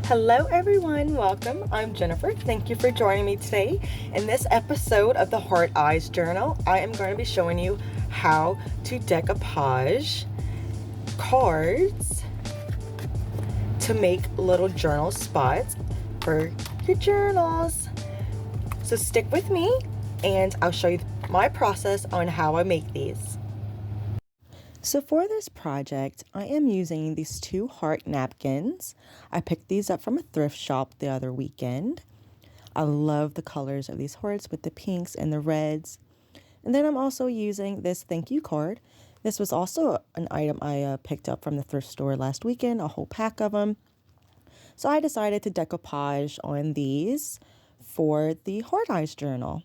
Hello everyone, welcome. I'm Jennifer. Thank you for joining me today. In this episode of the Heart Eyes Journal, I am going to be showing you how to decoupage cards to make little journal spots for your journals. So stick with me and I'll show you my process on how I make these. So for this project, I am using these two heart napkins. I picked these up from a thrift shop the other weekend. I love the colors of these hearts with the pinks and the reds. And then I'm also using this thank you card. This was also an item I picked up from the thrift store last weekend, a whole pack of them. So I decided to decoupage on these for the Heart Eyes Journal.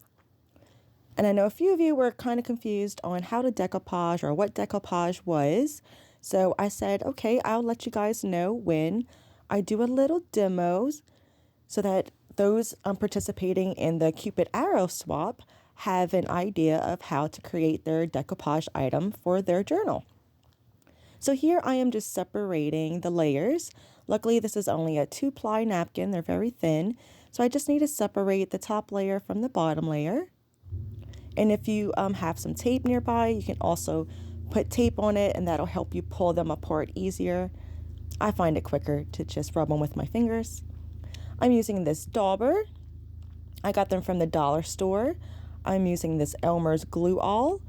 And I know a few of you were kind of confused on how to decoupage or what decoupage was. So I said, okay, I'll let you guys know when I do a little demos so that those participating in the Cupid Arrow swap have an idea of how to create their decoupage item for their journal. So here I am just separating the layers. Luckily, this is only a 2-ply napkin. They're very thin. So I just need to separate the top layer from the bottom layer. And if you have some tape nearby, you can also put tape on it and that'll help you pull them apart easier. I find it quicker to just rub them with my fingers. I'm using this dauber. I got them from the dollar store. I'm using this Elmer's glue all.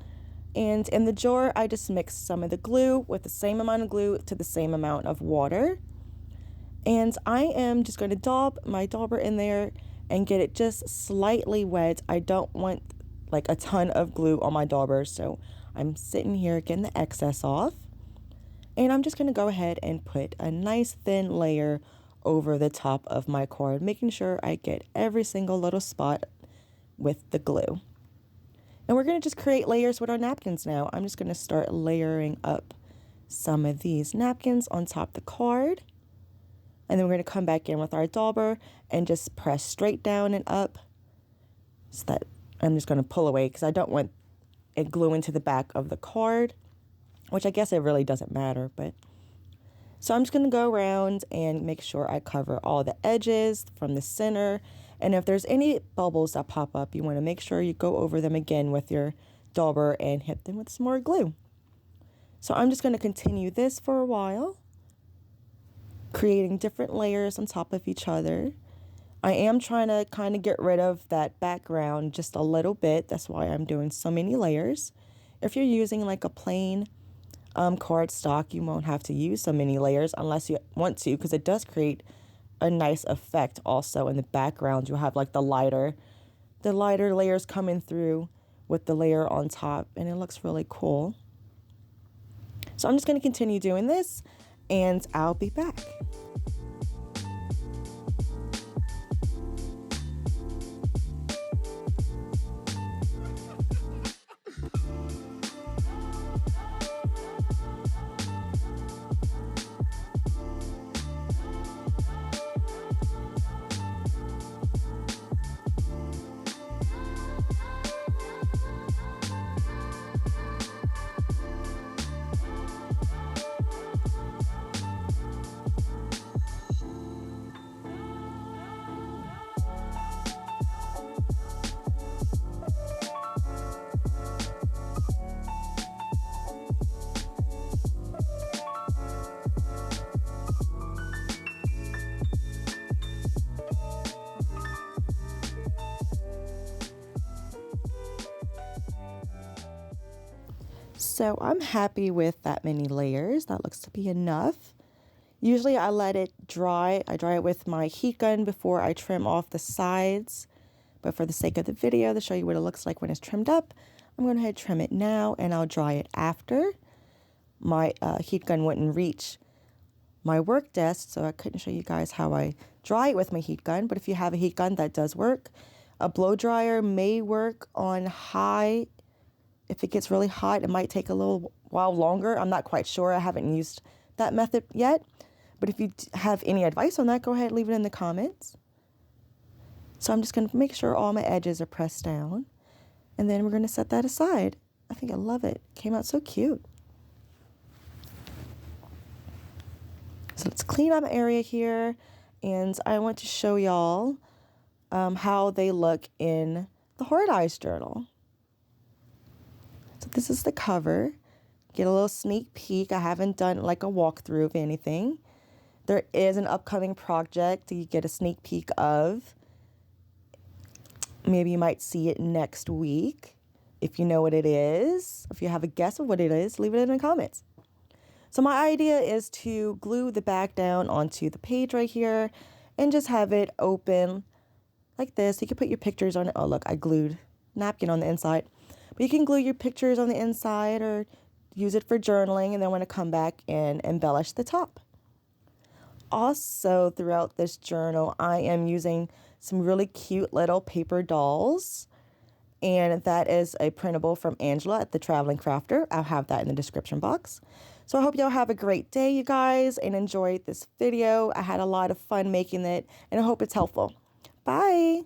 And in the jar, I just mixed some of the glue with the same amount of glue to the same amount of water. And I am just going to daub my dauber in there and get it just slightly wet. I don't want like a ton of glue on my dauber, so I'm sitting here getting the excess off. And I'm just going to go ahead and put a nice thin layer over the top of my card, making sure I get every single little spot with the glue. And we're going to just create layers with our napkins now. I'm just going to start layering up some of these napkins on top of the card. And then we're going to come back in with our dauber and just press straight down and up so that I'm just going to pull away because I don't want it gluing to the back of the card, which I guess it really doesn't matter. But so I'm just going to go around and make sure I cover all the edges from the center. And if there's any bubbles that pop up, you want to make sure you go over them again with your dauber and hit them with some more glue. So I'm just going to continue this for a while, creating different layers on top of each other. I am trying to kind of get rid of that background just a little bit. That's why I'm doing so many layers. If you're using like a plain cardstock, you won't have to use so many layers unless you want to, because it does create a nice effect also in the background. You'll have like the lighter layers coming through with the layer on top, and it looks really cool. So I'm just going to continue doing this, and I'll be back. So I'm happy with that many layers. That looks to be enough. Usually I let it dry. I dry it with my heat gun before I trim off the sides. But for the sake of the video, to show you what it looks like when it's trimmed up, I'm going to go ahead and trim it now and I'll dry it after. My heat gun wouldn't reach my work desk, so I couldn't show you guys how I dry it with my heat gun. But if you have a heat gun, that does work. A blow dryer may work on high. If it gets really hot, it might take a little while longer. I'm not quite sure. I haven't used that method yet. But if you have any advice on that, go ahead and leave it in the comments. So I'm just going to make sure all my edges are pressed down. And then we're going to set that aside. I think I love it. It came out so cute. So let's clean up my area here. and I want to show y'all how they look in the Hard Eyes journal. So this is the cover. Get a little sneak peek. I haven't done like a walkthrough of anything. There is an upcoming project that you get a sneak peek of. Maybe you might see it next week. If you know what it is, if you have a guess of what it is, leave it in the comments. So my idea is to glue the back down onto the page right here and just have it open like this. You can put your pictures on it. Oh, look, I glued napkin on the inside. But you can glue your pictures on the inside or use it for journaling and then want to come back and embellish the top. Also, throughout this journal, I am using some really cute little paper dolls. And that is a printable from Angela at the Traveling Crafter. I'll have that in the description box. So I hope y'all have a great day, you guys, and enjoyed this video. I had a lot of fun making it, and I hope it's helpful. Bye!